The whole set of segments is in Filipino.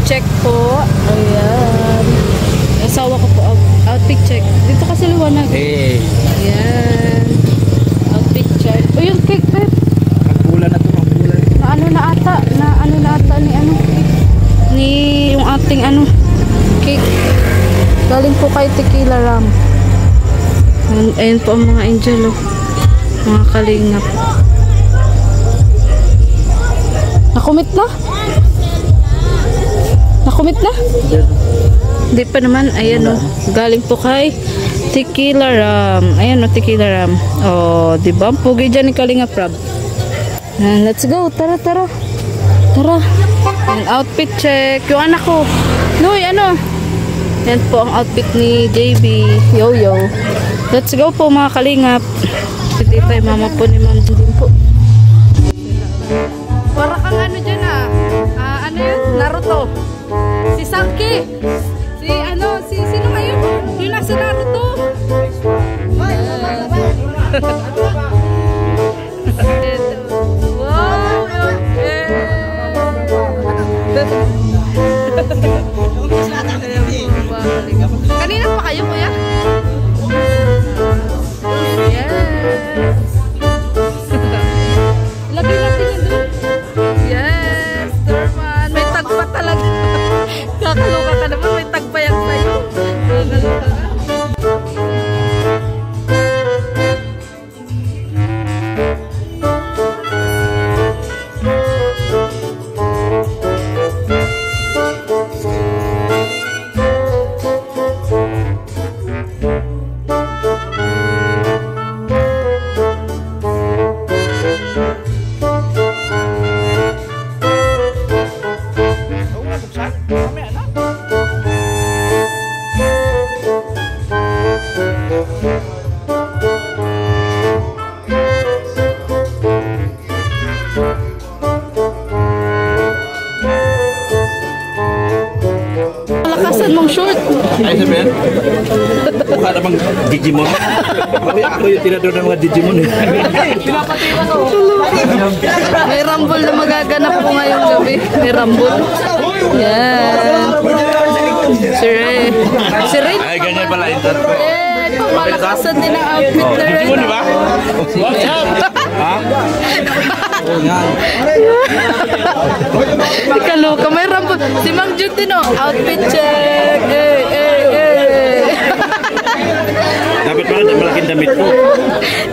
check po. Ayan. Asawa ko po, outfit check. Dito kasi liwanag. Ayan. Outfit check. O yung cake, Pep. Magbulan na ito, magbulan. Na ano na ata ni yung ating cake. Galing po kay Tequila Ram. Ayan po ang mga angel, oh. Mga kalingap. Nakumit na? Nakumit na? Hindi pa naman. Ayan, oh. Galing po kay Tequila Ram. Ayan, oh, Tequila Ram. Oh, diba? Pugi dyan ni Kalingap Rab. Let's go. Tara. Tara. Ang outfit check. Yung anak ko. Noy, Yan po ang outfit ni JB. Yo. Let's go po mga Kalingap. Dito tayo mama po ni Ma'am din po. Para kang dyan ano yun? Naruto. Si Saki. Sino ngayon? Yung nasa Naruto. Kanina pa kayo, kuya? Yes. Lagay natin yun doon. Yes, Dorman. May tagpa talaga. Kakaloka ka naman. May tagpa yan sa'yo. Kakaloka ka. Malakasan mong short. Ay, sabihin? Mukha namang Digimon. Ako yung tinador ng mga Digimon. May rumble na magaganap po ngayong gabi. May rumble. Yan. Si Ray. Ay, ganyan pala ito. Malakasan din ang outfit na Ray. Digimon, di ba? Ha? Oo nga. Kaluka, may rumble. Si Mang Jun din, outfit check. Dapat pala malaking damit ko.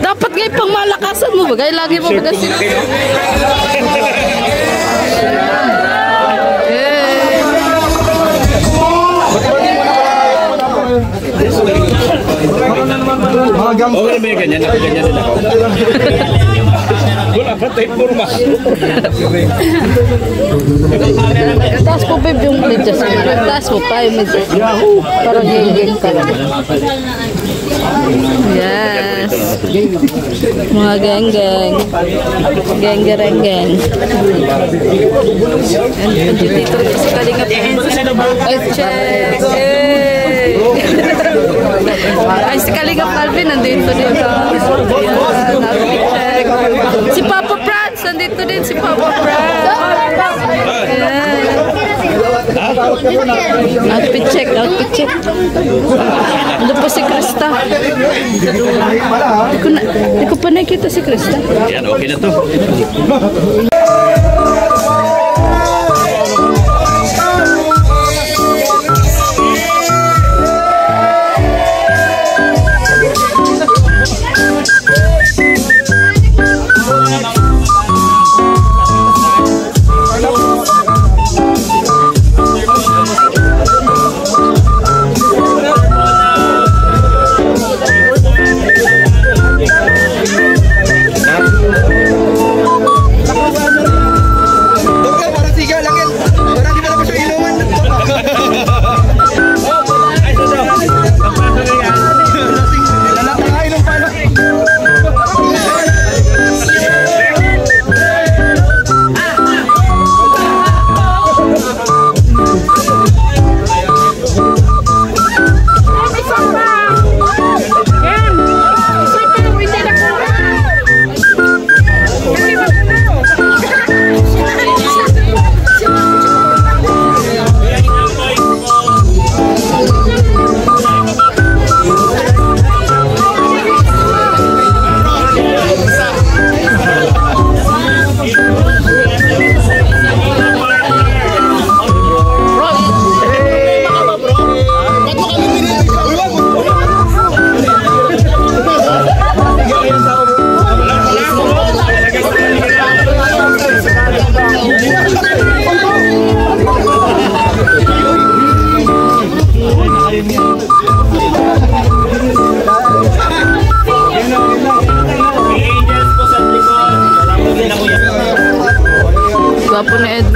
Dapat ngayon pang malakasan mo ba? Kaya lagi mo magasin. Okay, may ganyan din ako. Wala pa tayo forma. Taas po babe yung medyas. Taas po pa yung medyas. Parang hingin ka. Yes. Mga geng-geng. Geng-gereng-geng. And dito rin si Kalingap. Ay, check. Ay, si Kalingap Alvin nandito din sa check. Si Papa Prats nandito din si Papa Prats. Outfit check. Ano po si Krista? Hindi ko pa nakita si Krista. Yan, okay na to.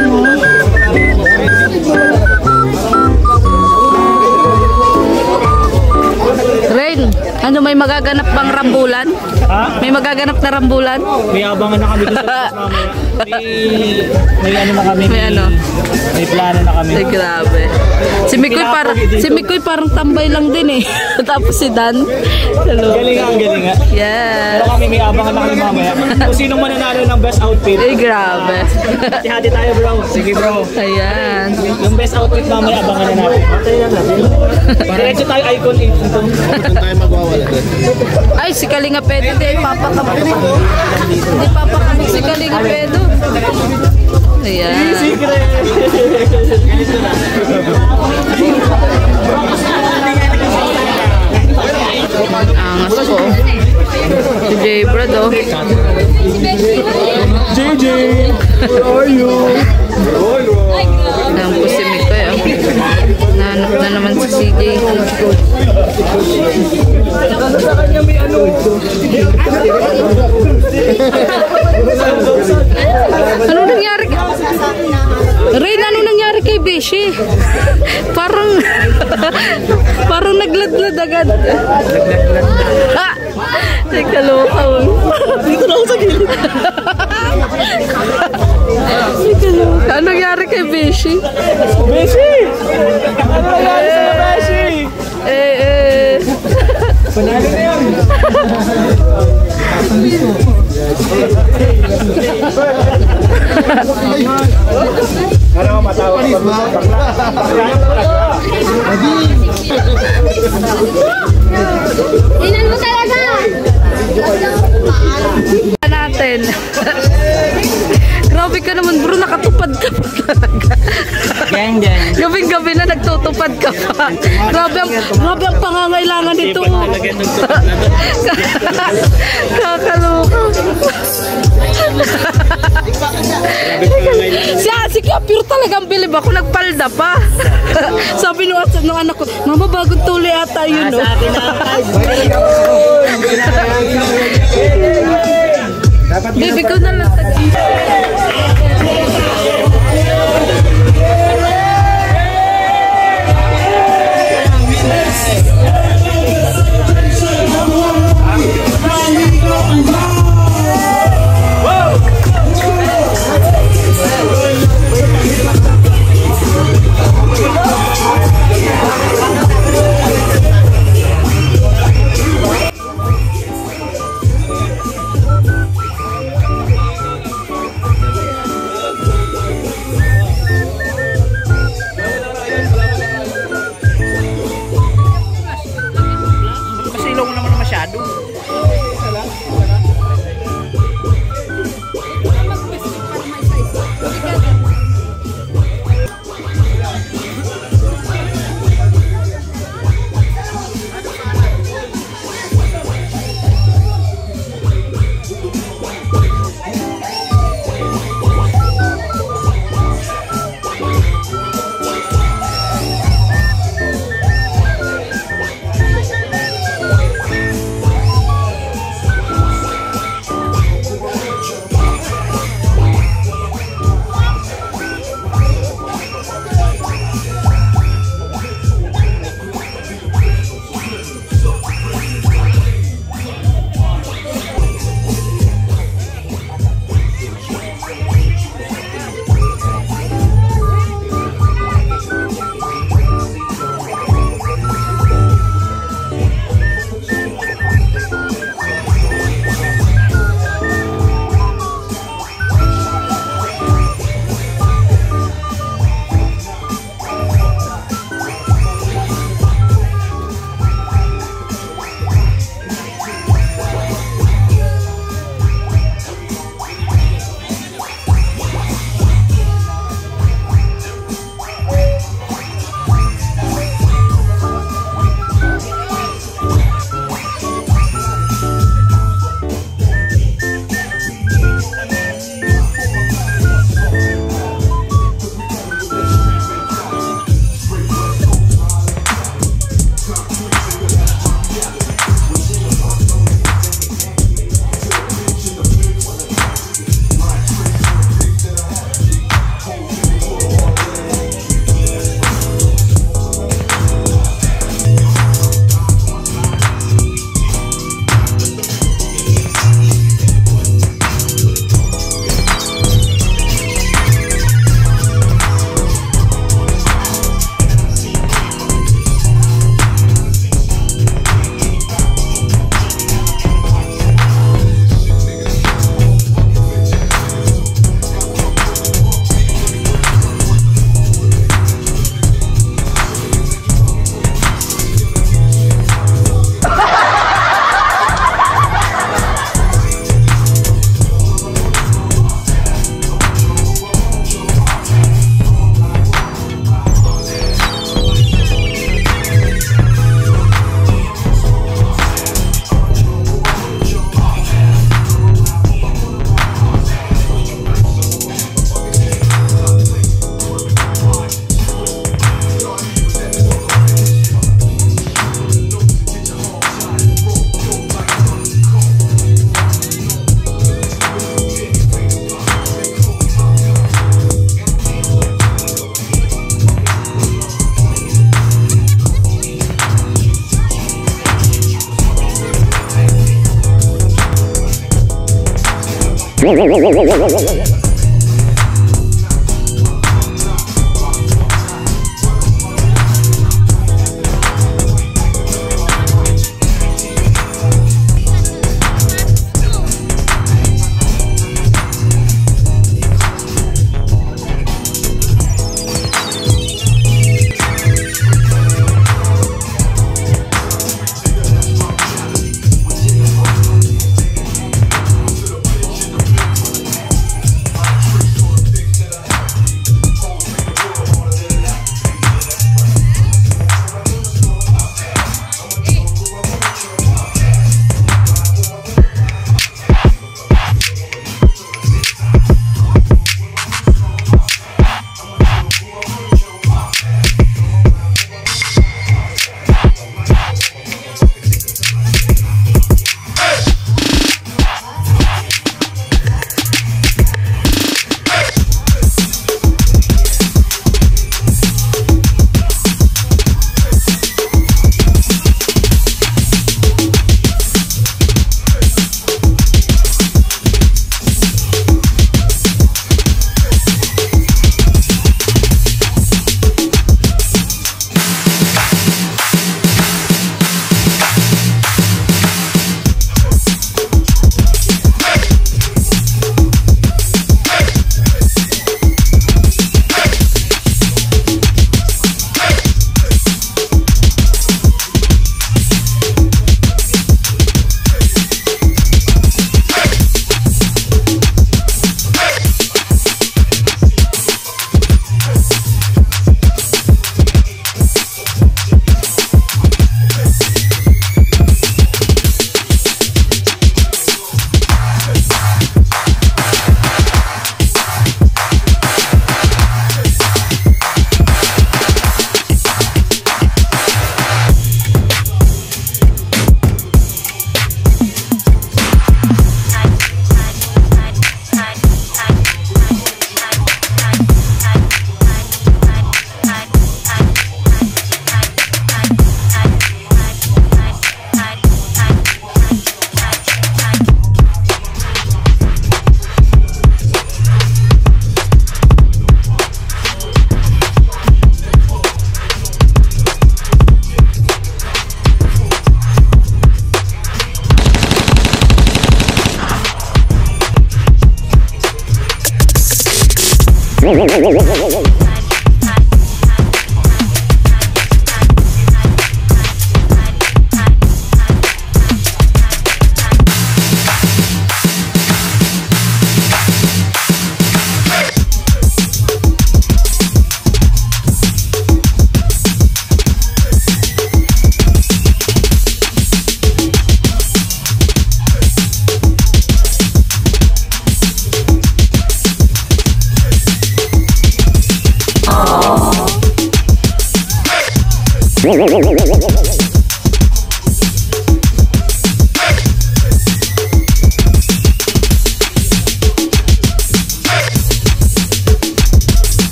galing mo. Rain, ano may magaganap bang rambulan? Ha? May magaganap na rambulan? May abangan na kami dun sa mamaya. May ano na kami. May ano? May plano na kami. Ay, grabe. Si Mikoy parang tambay lang din eh. Tapos si Dan. Hello. Galing nga, galing nga. Yeah. Pero kami may abangan na kami mamaya. Kung sinong mananalo ng best outfit. Ay, grabe. Hati-hati tayo bro. Sige bro. Ayan. Yung best outfit mamaya abangan na natin. Diretso tayo icon ito. Ay, si Kalinga Pedo. Hindi, papakabit. Hindi papakabit si Kalinga Pedo. Ayan. Angas ko. Si J. Brad, oh. JJ! Where are you? Ayan po si Mikoy, oh. Nahanap na naman si CJ. Ano nangyari? Rain, ano nangyari kay Beshi? Parang nagladlad agad. Ah! Ay, kaloka. Dito na ako sa gilid. Ay, kaloka. Ano nangyari kay Beshi? Beshi! Ano nangyari sa Beshi? Panalo na yun. Ano ka matawag? Inan mo talaga! Natin. Grabe ka naman bro, nakatupad ka pa talaga. Gang, gang. Gabing-gabi na nagtutupad ka pa. Grabe ang pangangailangan nito. Kakaloka. Si Kapir talagang bilib ako, nagpalda pa. Sabi nung anak ko, mama bagong tuloy ata yun. No? Baby ko na lang.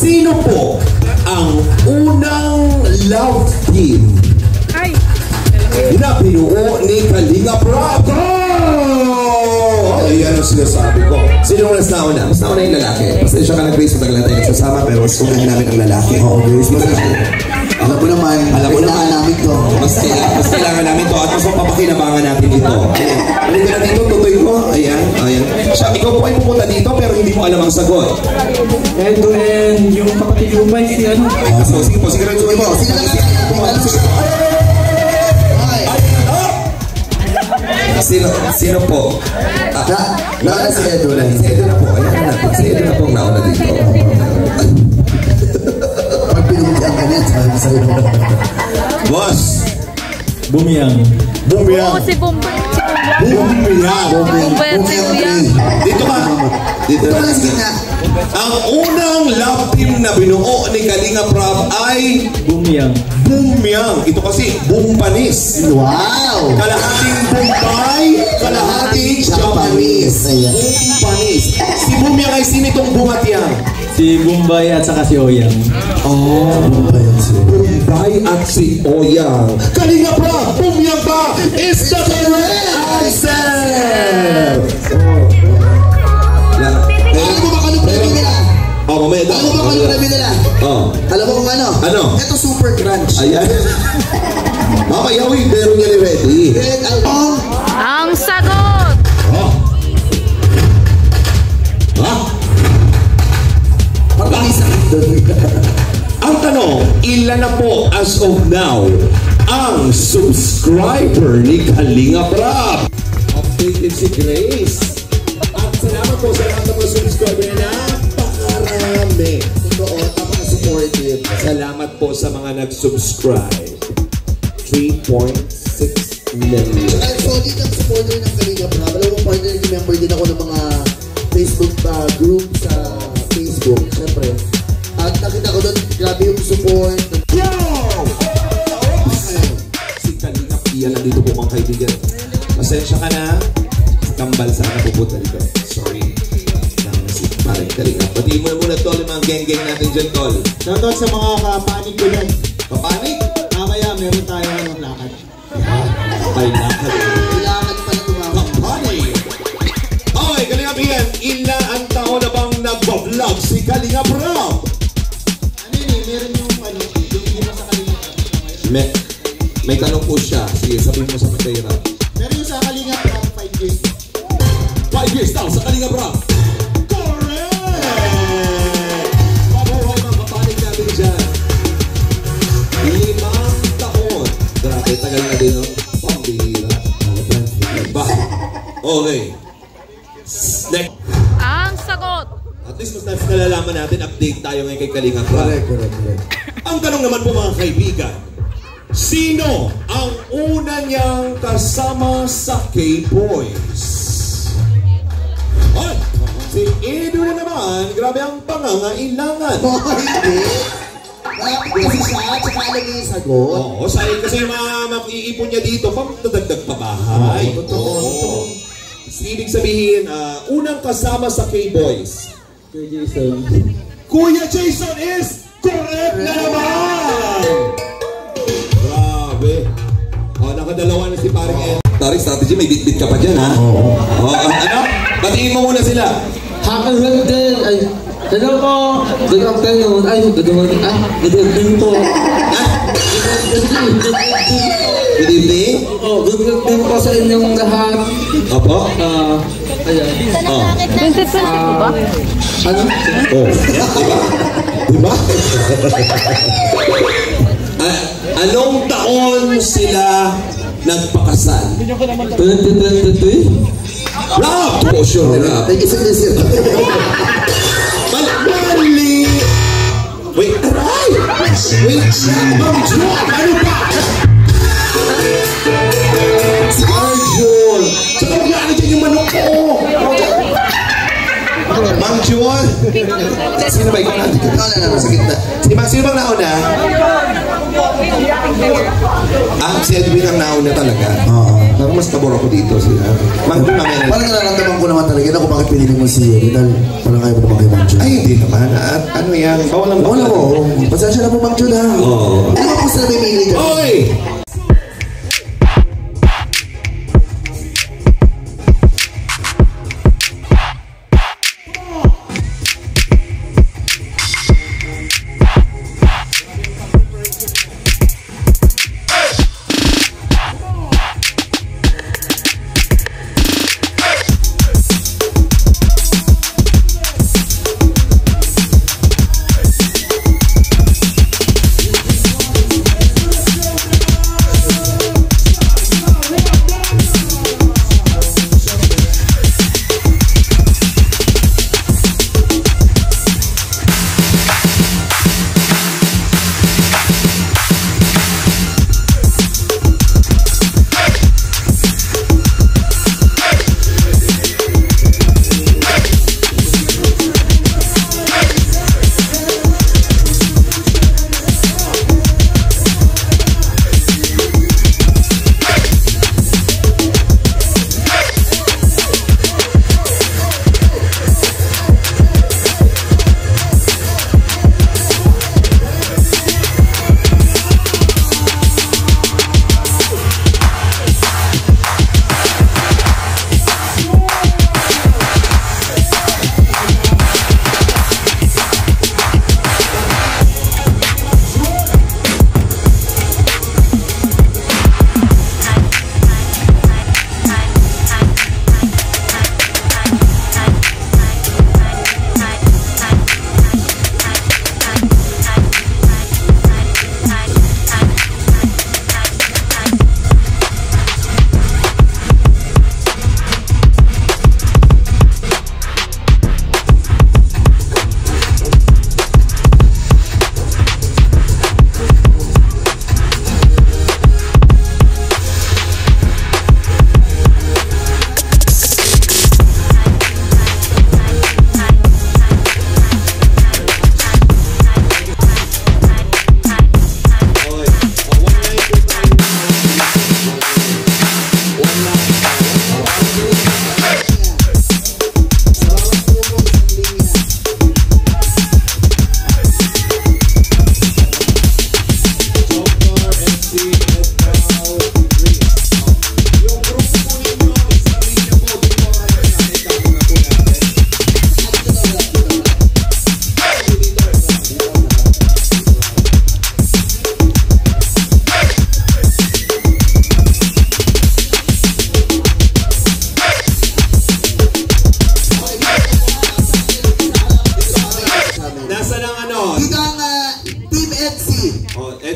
Sino po ang unang love team na binuo ni Kalinga Prab? Ayan ang sinasabi ko. Sino ang nauna? Mas nauna yung lalaki. Pasensya ka na, Grace, matagal na tayo nagsasama, pero mas unahin namin ang lalaki. Oo, Grace, alam mo naman, kailangan namin to. Mas kailangan namin to at mas mapapakinabangan natin dito. Halika na dito, tutoy ko. Ayan, ayan. Siya, ikaw po ay pupunta dito pero hindi mo alam ang sagot. Ito yung kapatid yung may si ano. So, sige po, sige rin mo. Sige lang Sino po? Nauna si Edo na. Si Edo na po. Ayan natin. Si Edo na po ang nauna dito. Pag pinuntihan ka niya, sabi sa'yo. Boss! Bumiyang. Oo, si Bombay. Bombay at si Bumiyang. Dito ka. Dito na. Ang unang love team na binuo ni Kalinga Prab ay Bumiyang. Bumiyang. Ito kasi Bumpanis. Wow! Kalahating Bombay, kalahating Japanese. Bumpanis. Si Bumiyang ay sino itong Bumatyang? Si Bombay at saka si Oyang. Oh, Bombay at si Oyang. Kalinga Prab, Bumiyang ba is the correct answer! Alam mo ba kung anong premi nila? Oh, mamaya. Alam mo ba kung anong premi nila? Oh. Alam mo kung ano? Ano? Ito super crunch. Ayan. Mamaya, meron niya ni ready. Ang sagot! Oh. Ha? Ang tanong, ilan na po as of now ang subscriber ni Kalinga Prab? Updated si Grace. At salamat po sa lahat ng mga subscriber na napakarami. Totoo, napaka-supportive. Salamat po sa mga nag-subscribe. 3.6 million. Ang solid ang supporter ng Kalinga Prab. Alam mo, partner, member din ako ng mga Facebook group sa Facebook, syempre. At nakita ko doon, grabe yung support. Yo! Si Kalinga Pia lang dito po mga kaibigan. Pasensya ka na. Kambal sana pupunta dito. Sorry. Si parang Kalinga. Pati mo na muna tol yung mga geng-geng natin dyan, tol. Shoutout sa mga kapanig ko dyan. Papanik? Mamaya meron tayo ng lakad. May lakad. Kailangan pala tumawag. Papanik! Okay, Kalinga Pia. Ila ang taon na bang nagbablog si Kalinga Prab? Ano yun meron yung ano, yung iba sa Kalinga. May tanong po siya. Sige, sabihin mo sa pagkayara. Meron yung sa Kalinga 5 years. 5 years daw sa Kalinga Prab. Correct! Mabuhay mga kapanig natin dyan. 5 taon. Grabe, tagal na din, no? Pambihira. Ba? Okay. Next. Ang sagot! At least mas nalalaman natin, update tayo ngayon kay Kalinga Prab. Correct. Ang tanong naman po mga kaibigan, sino ang una niyang kasama sa K-Boys? Ay, si Edo na naman, grabe ang pangangailangan. Oh, hindi. Malapit kasi siya, tsaka alam niya yung sagot. Oo, kasi maiipon niya dito, pagdadagdag pa bahay. Totoo. Ibig sabihin, unang kasama sa K-Boys. Kuya Jason. Kuya Jason is correct na naman! Grabe. Nakadalawa na si paring Ed. Tarik strategy, may bit-bit ka pa dyan, ha? Oo. Ano? Batiin mo muna sila. Happy birthday! Ay, hello po! Good afternoon! Ay, good morning! Good evening po! Good evening. Oh, good evening po sa inyong lahat! Opo. Ayan. Oh. 2020 ba? Ano? Oh. Diba? Anong taon sila nagpakasal? 2023? Rob! Oh, sure, Rob. Thank you, sir. Mali! Wait, aray! Wait, Ma'am Jun! Ano ba? Si Arjun! Tsaka magyari dyan yung manok ko! Ma'am Jun! Sino ba ikaw natin? No, sa gitna. Sino bang nauna? Si Edwin ang nauna talaga. Oo. Parang mas tabor ako dito. Ma'am Jun, mamaya na. Parang nararamdaman ko naman talaga na kung bakit pinili mo si Edo. Dahil parang ayaw mo naman kay Ma'am Jun. Ay, hindi naman. At ano yan? Bawal ang Wala mo. Pasensya na po, Mang Jun, ha? Oo. Ano po sila may mili dyan? Oy!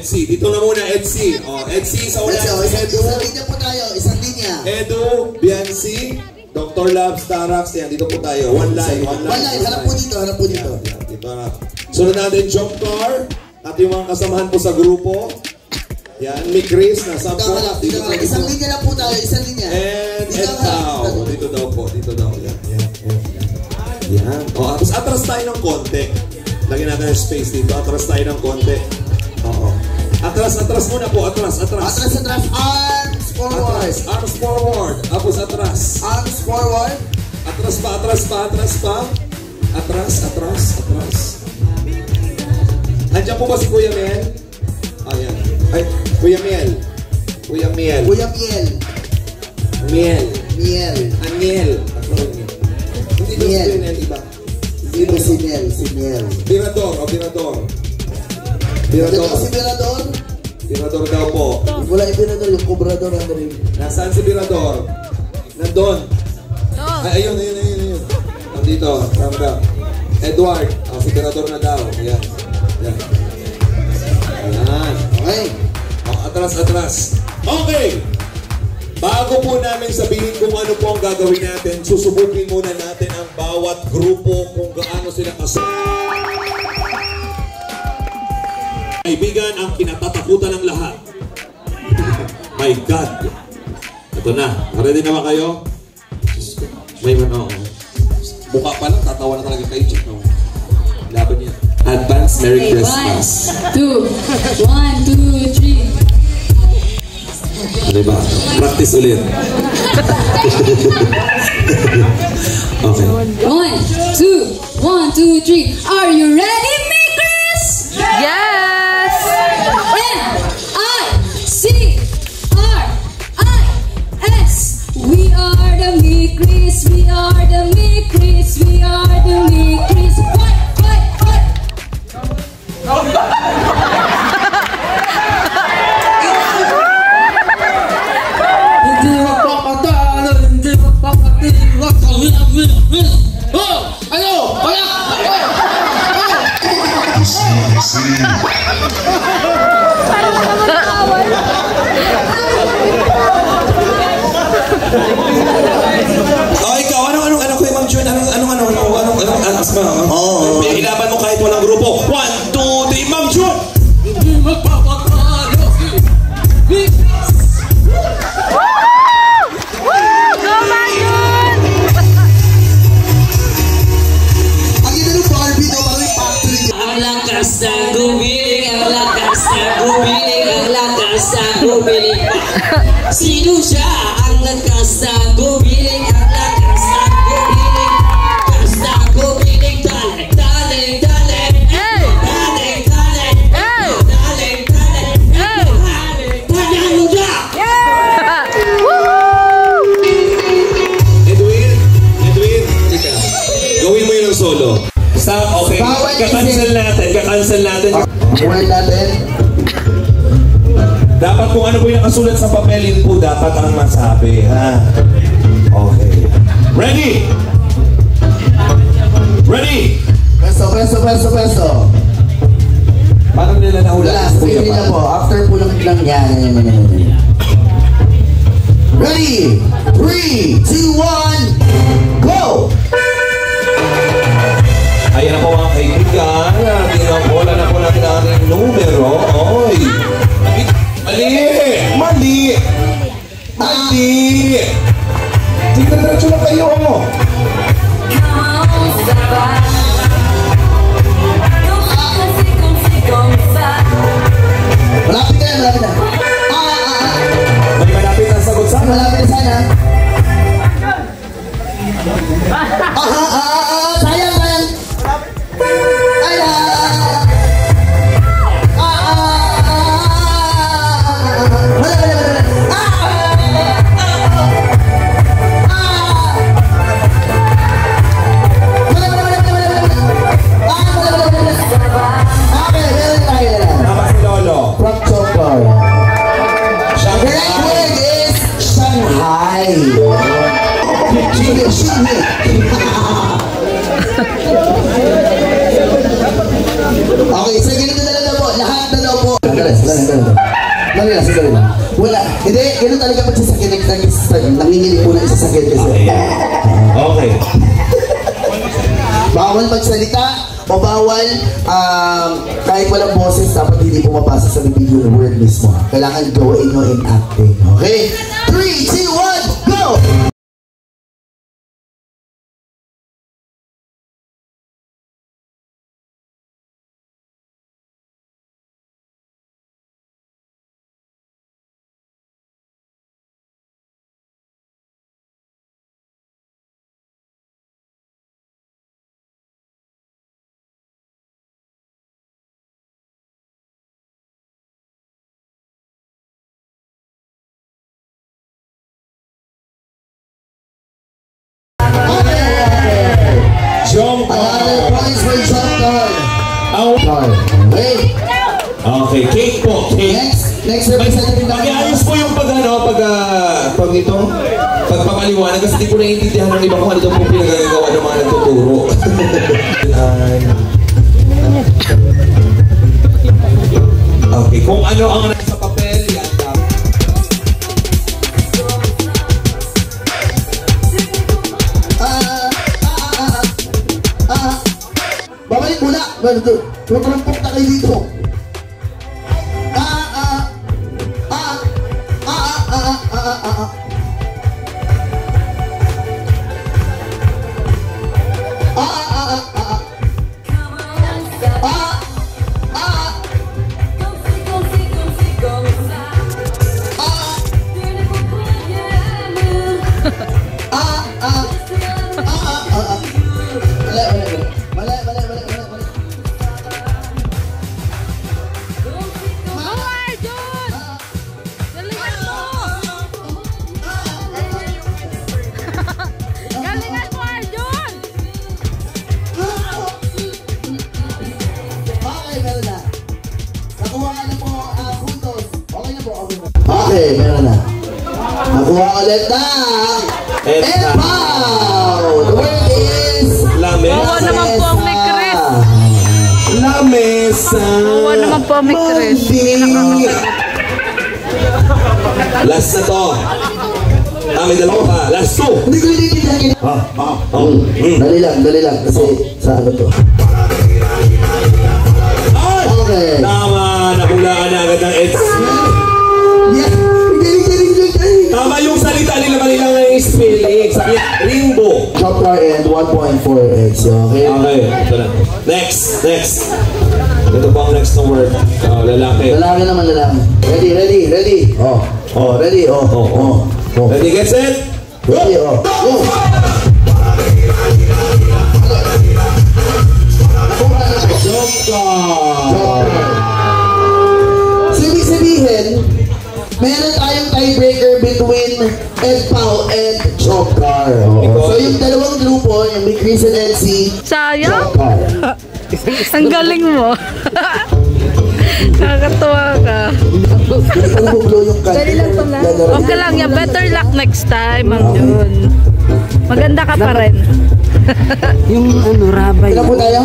Etsy. Dito na muna, Etsy. Etsy sa una. Isang linya po tayo. Isang linya. Edu, Biancy, Dr. Love, Starax. Yan, dito po tayo. One line. Harap po dito. Harap po dito. Yan, dito na. Sunod natin, Jump Car. At yung mga kasamahan po sa grupo. Yan, Mick Chris, nasa po. Isang linya lang po tayo. Isang linya. And now. Dito daw po. Dito daw. Yan. Yan. Tapos atras tayo ng konti. Lagyan natin yung space dito. Atras tayo ng konti. Oo. Atras muna po. Atras. Arms forward. Arms forward. Tapos atras. Arms forward. Atras pa. Atras. Andiyan po ba si Kuya Miel? Ayan. Ay, Kuya Miel. Aniel. Hindi daw si Miel, iba. Si Miel. Birador. Si Birador? Birador daw po. Wala yung Birador, yung Cobrador. Nasaan si Birador? Nandun. Ay, ayun. Nandito. Tama. Edward. Si Birador na daw. Ayan. Okay. Atras. Okay. Bago po namin sabihin kung ano po ang gagawin natin, susubukin muna natin ang bawat grupo kung gaano sila kaibigan ang kinatatakutan ng lahat. My God. Ito na. Ready na ba kayo? May mukha pa lang, tatawa na talaga kayo. Check no. Laban niya. Advance Merry Christmas. 1, 2, 3. Diba? Practice ulit. Okay. 1, 2, 1, 2, 3. Are you ready, makers? Yes! M-I-C-R-I-S. We are the makers. We are the makers. We are the makers. Fight! Hindi magpapatalo, hindi magpapatalo. Oh! Ano? Ikaw, anong Kuya Ma'am Jun? Anong asma? Oo. Ilaban mo kahit walang grupo. 1, 2, 3, Ma'am Jun! Hindi magpapatalo. Ang ina ng Barbie daw, parang may factory. Ang lakas ng gumiling, ang lakas ng gumiling, ang lakas ng gumiling. Sino siya? Ang lakas ng gumiling, ang lakas ng gumiling. Lakas ng gumiling, daling, daling, daling. Daling, daling. Daling, daling. Panalo na! Edwin, tika. Gawin mo yun ng solo. Stop, okay. Bawal Kakancel natin. Word natin. Dapat kung ano po yung nakasulat sa papel, yun po dapat ang masabi, ha? Okay. Ready? Ready? Peso. Parang nila nahula. Wala, sabihin nila po. After po lang yan. Ready? 3, 2, 1, go! Ayan na po mga kaibigan. Wala na po natin ang ating numero. Oy! Mali! Tingnan diretso lang kayo, Malapit na. May malapit na sagot sana. Malapit na sana. Sayang. Tama si Lolo. From Chopper. The right word is Shanghai. Okay, so ganito na lang po. Lahat na daw po. Wala. Hindi, ganun talaga pag sasakyan. Nanginginig po ng isasakyan kasi. Okay. Bawal magsalita o bawal kahit walang boses, dapat hindi pumapasa sa video ng word mismo. Kailangan gawin nyo in acting. Okay? 3, 2, 1, go! Jump Another points for jump card. out. Okay. Okay, cake po. Cake. Next representative natin. Mag-iayos po yung pagpapaliwanag kasi di ko naiintindihan ng iba kung ano daw po pinagagawa ng mga nagtuturo. Okay, kung ano ang nasa papel, yan dapat. Babalik muna. Tutulumpok na kayo dito. Okay, meron na. Nakuha ulit na. Epaw! The word is... Oo naman po ang may Chris. Lamesa. Oo naman po ang may Chris. Hindi nakakasagot. Last na to. May dalawa pa. Last two. Hindi ko hindi Dali lang. Kasi sa ano to. Okay. Tama. Nahulaan na agad ng X. Yeah. Tama yung salita nila kanila ng spelling. Sabi niya, rainbow. Chop car and 1.4x. Okay? Okay. Ito na. Next. Ito po ang next na word. Lalaki. Lalaki naman, lalaki. Ready. Ready. Ready, get set? Ready, Go! Job car. So, ibig sabihin, meron tayong tiebreaker between Edpao and Job Car. So, yung dalawang grupo, yung Big Chris and NC, Sayang. Job Car. Ang galing mo. Nakakatuwa ka. Hindi pa nabublo yung kanya. Dali lang pala. Okay lang yan. Better luck next time, Ma'am Jun. Maganda ka pa rin. Yung ano, rabay. Ilan po tayo?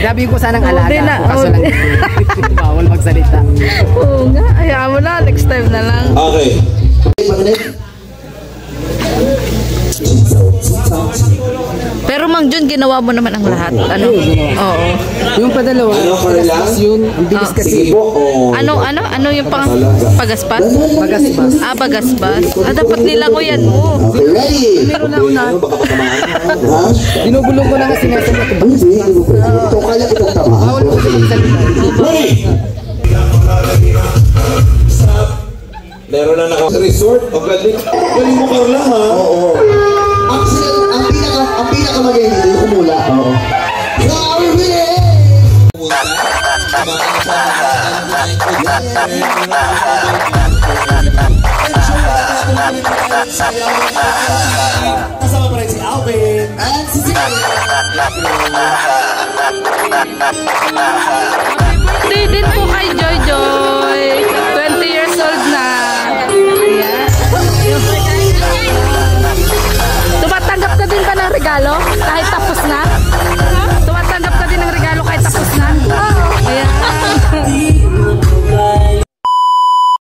Grabe ko sanang alaga. Hindi na. Kaso lang, bawal magsalita. Oo nga. Hayaan mo na. Next time na lang. Okay. Pero Mang Jun, ginawa mo naman ang lahat. Ano? Oo. Yung padalawa, Ano, Carla? yun, ang bilis kasi. Sige po. Ano yung pagaspas? Pagaspas. Pagaspas. Dapat nilangoyan mo. Okay, ready? Meron na una. Baka patamaan. Ha? Binubulong ko na kasi nasa ito. Hindi, ito kaya itong tama. Bawal ko magsalita. Ready? Meron na naka-resort. O galing. Galing mo, Carla, ha? Oo. Ang pinakamagaling dito yung kumula. Oo. So, are we ready? Kasama pa rin si Alvin. And si Zia. Birthday din po kay Joy